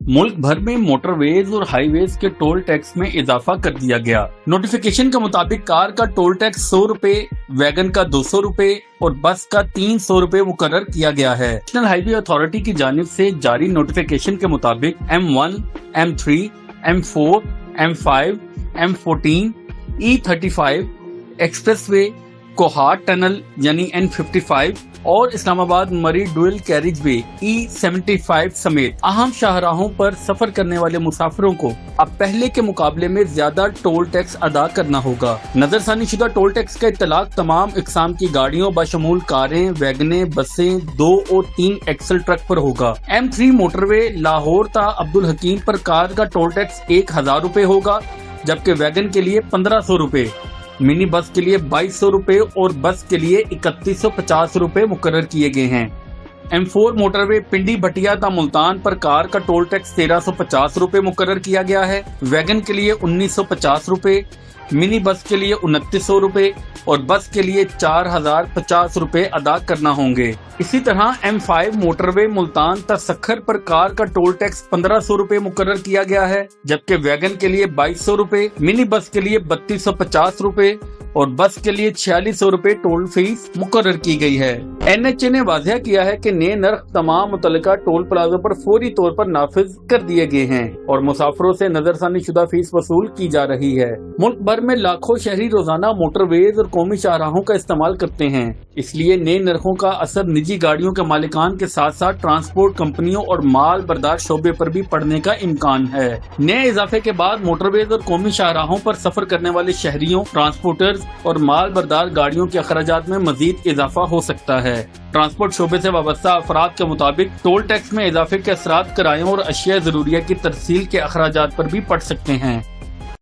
मुल्क भर में मोटरवेज और हाईवेज के टोल टैक्स में इजाफा कर दिया गया। नोटिफिकेशन के मुताबिक कार का टोल टैक्स 100 रुपए, वैगन का 200 रुपए और बस का 300 रुपए मुकर्रर किया गया है। नेशनल हाईवे अथॉरिटी की जानिब से जारी नोटिफिकेशन के मुताबिक M1, M3, M4, M5, M14, E35, expressway, Kohat tunnel यानी N55 और इस्लामाबाद मरी डुअल कैरिज वे E75 समेत अहम शाहराहों पर सफर करने वाले मुसाफिरों को अब पहले के मुकाबले में ज्यादा टोल टैक्स अदा करना होगा। नजरसानी शुदा टोल टैक्स का इत्तलाक तमाम इकसाम की गाड़ियों बशमूल कारें, वैगनें, बसें, 2 और 3 एक्सल ट्रक पर होगा। M3 मोटरवे लाहौर ता अब्दुल हकीम पर कार का टोल टैक्स 1000 रुपए होगा, जबकि वैगन के लिए 1500 रुपए, मिनी बस के लिए 2200 रुपए और बस के लिए 3150 रुपए मुकर्रर किए गए हैं। M4 मोटरवे पिंडी भटिया ता मुल्तान पर कार का टोल टैक्स 1350 रुपए मुकर्रर किया गया है। वैगन के लिए 1950 रुपए, मिनी बस के लिए 2900 रुपए और बस के लिए 4050 रुपए अदा करना होंगे। इसी तरह M5 मोटरवे मुल्तान ता सखर पर कार का टोल टैक्स 1500 रुपए मुकर्रर किया गया है, जबकि वैगन के लिए 2200 रुपए, मिनी बस के लिए 3250 रुपए और बस के लिए 4600 रुपए टोल फीस मुकर्रर की गई है। NHA ने वाज़ेह किया है कि नए नर्ख तमाम मुतल्लिका टोल प्लाजा पर फौरी तौर पर नाफिज कर दिए गए हैं और मुसाफिरों से नजरसानी शुदा फीस वसूल की जा रही है। मुल्क भर में लाखों शहरी रोजाना मोटरवेज और कौमी शाहराहों का इस्तेमाल करते हैं, इसलिए नए नर्खों का असर निजी गाड़ियों के मालिकान के साथ साथ ट्रांसपोर्ट कंपनियों और माल बर्दार शोबे पर भी पड़ने का इम्कान है। नए इजाफे के बाद मोटरवेज और कौमी शाहराहों पर सफर करने वाले शहरियों, ट्रांसपोर्टर्स और माल बर्दार गाड़ियों के अखराजात में मजीद इजाफा हो सकता है। ट्रांसपोर्ट शोबे से वाबस्ता अफराद के मुताबिक टोल टैक्स में इजाफे के असरात किरायों और अशिया जरूरिया की तरसील के अखराजात पर भी पड़ सकते हैं।